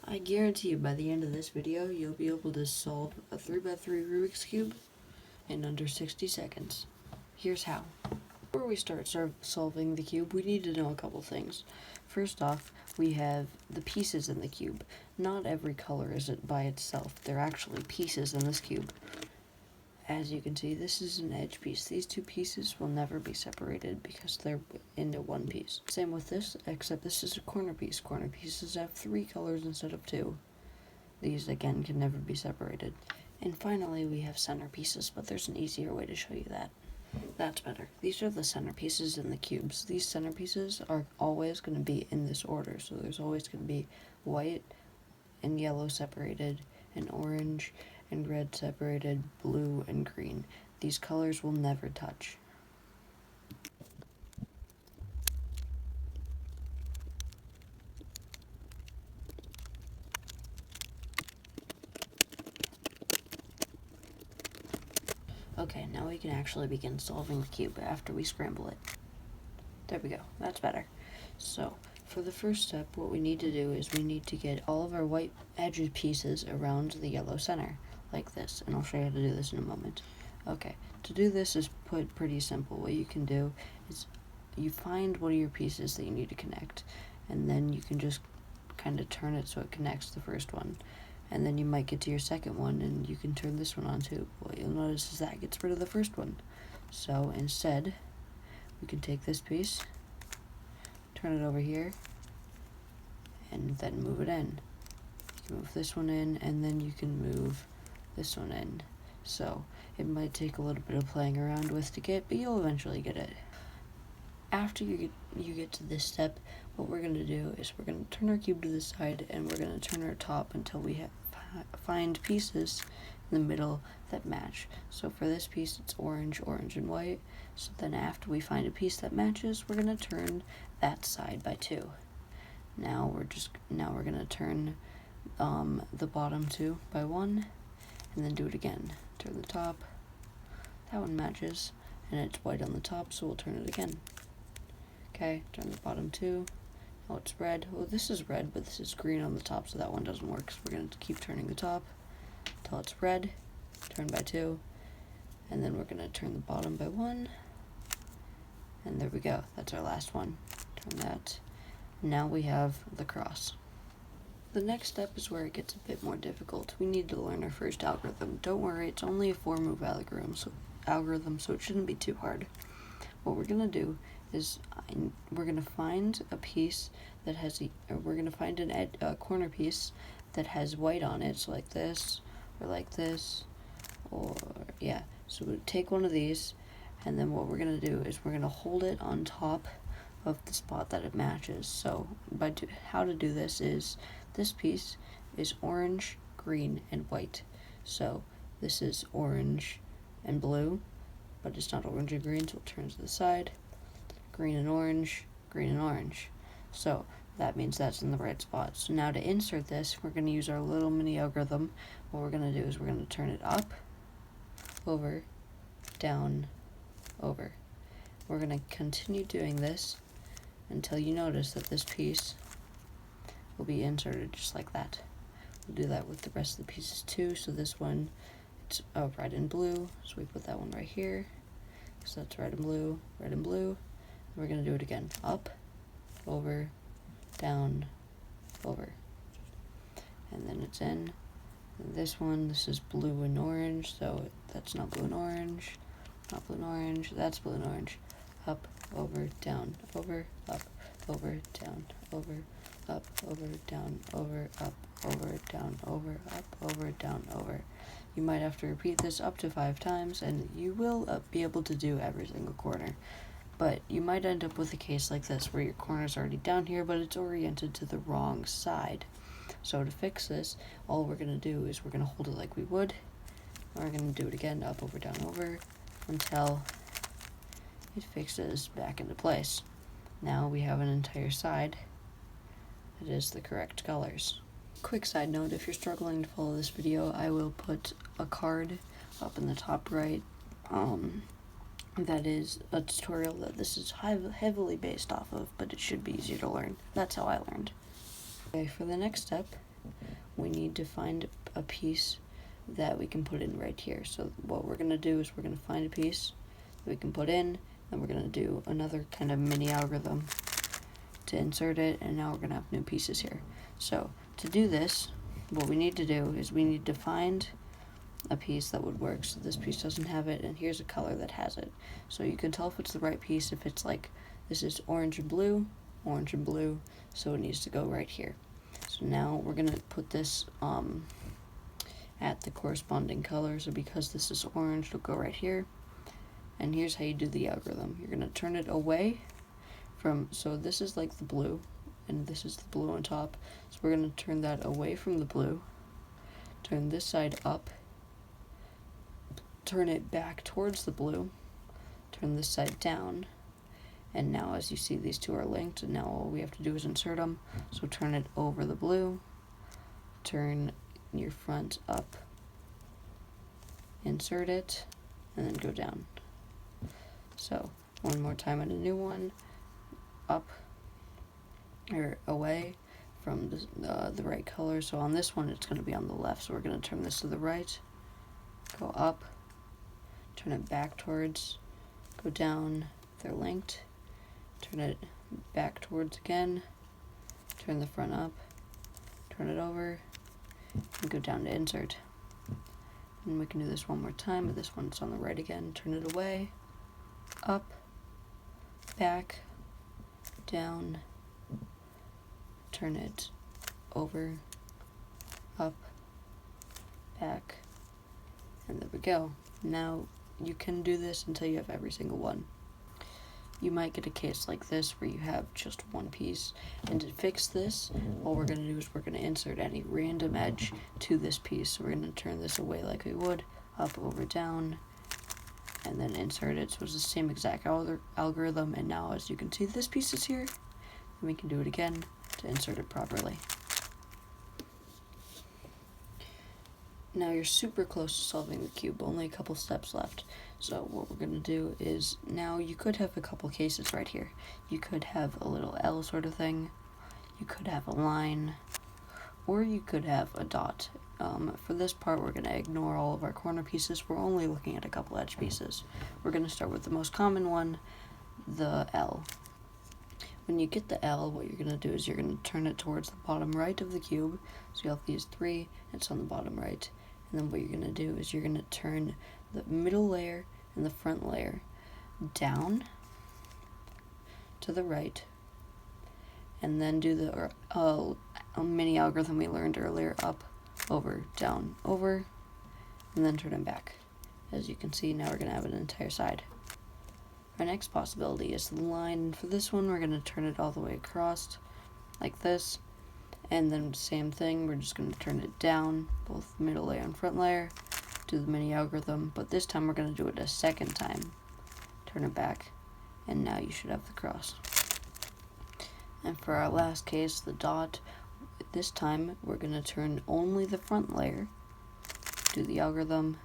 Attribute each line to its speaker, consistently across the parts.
Speaker 1: I guarantee you by the end of this video, you'll be able to solve a 3x3 Rubik's Cube in under 60 seconds. Here's how. Before we start solving the cube, we need to know a couple things. First off, we have the pieces in the cube. Not every color is it by itself. They're actually pieces in this cube. As you can see, this is an edge piece. These two pieces will never be separated because they're into one piece. Same with this, except this is a corner piece. Corner pieces have 3 colors instead of 2. These, again, can never be separated. And finally, we have center pieces, but there's an easier way to show you that. That's better. These are the center pieces in the cubes. These center pieces are always going to be in this order. So there's always going to be white and yellow separated, and orange and red separated, blue and green. These colors will never touch. Okay, now we can actually begin solving the cube after we scramble it. There we go, that's better. So, for the first step, what we need to do is we need to get all of our white edge pieces around the yellow center, like this, and I'll show you how to do this in a moment. Okay, to do this is pretty simple. What you can do is you find one of your pieces that you need to connect, and then you can just kind of turn it so it connects the first one. And then you might get to your second one, and you can turn this one on too. What you'll notice is that gets rid of the first one. So instead, we can take this piece, turn it over here, and then move it in. You can move this one in, and then you can move this one in. So it might take a little bit of playing around with to get, but you'll eventually get it. After you get to this step, what we're going to do is we're going to turn our cube to the side, and we're going to turn our top until we find pieces in the middle that match. So for this piece, it's orange, orange, and white. So then after we find a piece that matches, we're going to turn that side by 2. Now we're going to turn the bottom 2 by 1, and then do it again. Turn the top. That one matches, and it's white on the top, so we'll turn it again. Okay, turn the bottom 2. Now it's red. Well, this is red, but this is green on the top, so that one doesn't work. So we're going to keep turning the top until it's red. Turn by 2. And then we're going to turn the bottom by 1. And there we go. That's our last one. Turn that. Now we have the cross. The next step is where it gets a bit more difficult. We need to learn our first algorithm. Don't worry, it's only a 4-move algorithm, so it shouldn't be too hard. What we're going to do is we're going to find a piece that has we're going to find a corner piece that has white on it, so like this, or yeah. So we take one of these, and then what we're going to do is we're going to hold it on top of the spot that it matches. So how to do this is, this piece is orange, green, and white. So this is orange and blue, but it's not orange and green, so it turns to the side. Green and orange, green and orange. So that means that's in the right spot. So now to insert this, we're going to use our little mini algorithm. What we're going to do is we're going to turn it up, over, down, over. We're going to continue doing this until you notice that this piece will be inserted just like that. We'll do that with the rest of the pieces too. So this one, it's red and blue, so we put that one right here. So that's red and blue, red and blue. We're going to do it again. Up, over, down, over. And then it's in. And this one, this is blue and orange, so that's not blue and orange. Not blue and orange, that's blue and orange. Up, over, down, over, up, over, down, over, up, over, down, over, up, over, down, over, up, over, down, over. You might have to repeat this up to 5 times, and you will be able to do every single corner. But you might end up with a case like this, where your corner's already down here, but it's oriented to the wrong side. So to fix this, all we're going to do is we're going to hold it like we would. We're going to do it again, up, over, down, over, until it fixes back into place. Now we have an entire side that is the correct colors. Quick side note, if you're struggling to follow this video, I will put a card up in the top right. That is a tutorial that this is heavily based off of, but it should be easier to learn. That's how I learned. Okay, for the next step, we need to find a piece that we can put in right here. So what we're going to do is we're going to find a piece that we can put in, and we're going to do another kind of mini algorithm to insert it, and now we're going to have new pieces here. So to do this, what we need to do is we need to find a piece that would work. So this piece doesn't have it, and here's a color that has it. So you can tell if it's the right piece if it's like, this is orange and blue, so it needs to go right here. So now we're going to put this at the corresponding color. So because this is orange, it'll go right here. And here's how you do the algorithm. You're going to turn it away from, so this is like the blue, and this is the blue on top. So we're going to turn that away from the blue, turn this side up, turn it back towards the blue, turn this side down, and now as you see, these two are linked, and now all we have to do is insert them. So turn it over the blue, turn your front up, insert it, and then go down. So one more time on a new one, up or away from the right color. So on this one, it's going to be on the left, so we're going to turn this to the right, go up, turn it back towards, go down, they're linked, turn it back towards again, turn the front up, turn it over, and go down to insert. And we can do this one more time, but this one's on the right again. Turn it away, up, back, down, turn it over, up, back, and there we go. Now you can do this until you have every single one. You might get a case like this where you have just one piece, and to fix this, all we're going to do is we're going to insert any random edge to this piece. So we're going to turn this away like we would, up, over, down, and then insert it. So it's the same exact algorithm, and now as you can see, this piece is here, and we can do it again to insert it properly. Now you're super close to solving the cube, only a couple steps left. So what we're going to do is, now you could have a couple cases right here. You could have a little L sort of thing, you could have a line, or you could have a dot. For this part, we're going to ignore all of our corner pieces. We're only looking at a couple edge pieces. We're going to start with the most common one, the L. When you get the L, what you're going to do is you're going to turn it towards the bottom right of the cube. So you have these three, it's on the bottom right. And then what you're going to do is you're going to turn the middle layer and the front layer down to the right, and then do the mini algorithm we learned earlier, up, over, down, over, and then turn them back. As you can see, now we're going to have an entire side. Our next possibility is the line. For this one, we're going to turn it all the way across like this, and then same thing, we're just going to turn it down, both middle layer and front layer, do the mini algorithm, but this time we're going to do it a second time. Turn it back, and now you should have the cross. And for our last case, the dot, this time we're going to turn only the front layer, do the algorithm.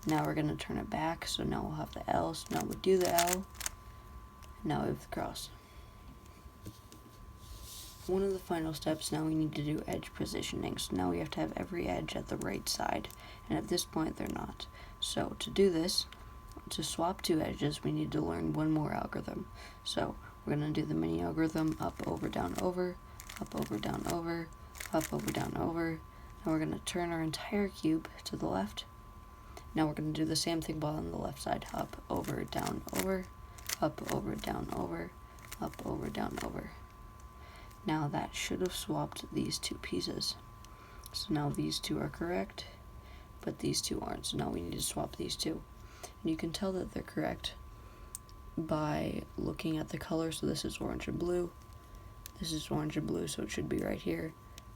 Speaker 1: Now we're going to turn it back, so now we'll have the L, so now we'll do the L, and now we have the cross. One of the final steps, now we need to do edge positioning, so now we have to have every edge at the right side, and at this point they're not. So to do this, to swap two edges, we need to learn one more algorithm. So we're going to do the mini algorithm, up, over, down, over, up, over, down, over, up, over, down, over, and we're going to turn our entire cube to the left. Now we're going to do the same thing but on the left side, up, over, down, over, up, over, down, over, up, over, down, over. Now that should have swapped these two pieces. So now these two are correct, but these two aren't. So now we need to swap these two. And you can tell that they're correct by looking at the color. So this is orange and blue. This is orange and blue, so it should be right here.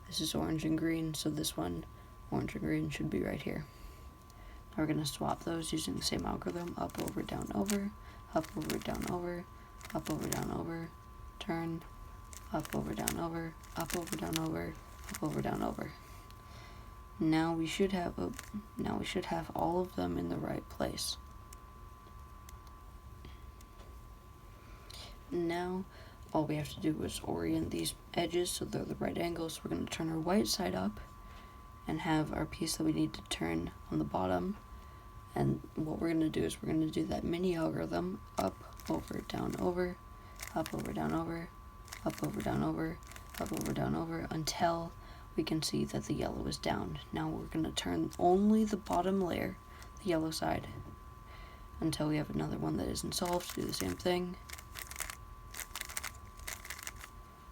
Speaker 1: This is orange and green, so this one, orange and green, should be right here. Now we're going to swap those using the same algorithm, up, over, down, over, up, over, down, over, up, over, down, over, turn, up, over, down, over, up, over, down, over, up, over, down, over. Now we should have all of them in the right place. Now all we have to do is orient these edges so they're the right angles. So we're going to turn our white side up and have our piece that we need to turn on the bottom. And what we're going to do is we're going to do that mini algorithm: up, over, down, over, up, over, down, over, up, over, down, over, up, over, down, over, until we can see that the yellow is down. Now we're going to turn only the bottom layer, the yellow side, until we have another one that isn't solved. Do the same thing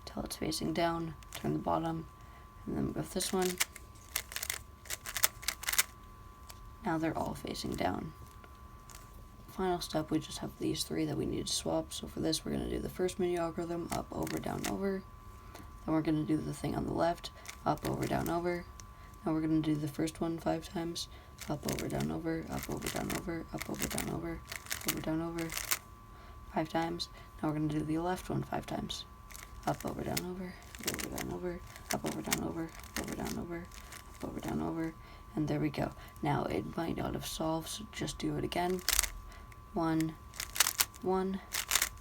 Speaker 1: until it's facing down, turn the bottom, and then with this one, now they're all facing down. Final step, we just have these three that we need to swap. So for this, we're going to do the first mini algorithm: up, over, down, over. Then we're going to do the thing on the left: up, over, down, over. Now we're going to do the first one 5 times: up, over, down, over, up, over, down, over, up, over, down, over, up, over, down, over, 5 times. Now we're going to do the left one 5 times: up, over, down, over, up, over, down, over, up, over, down, over, up, over, down, over, up, over, down, over, and there we go. Now it might not have solved, so just do it again. 1, 1,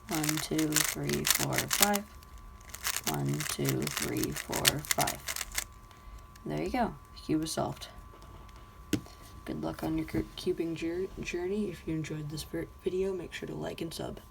Speaker 1: 1, 2, 3, 4, 5. 1, 2, 3, 4, 5. There you go. The cube is solved. Good luck on your cubing journey. If you enjoyed this video, make sure to like and sub.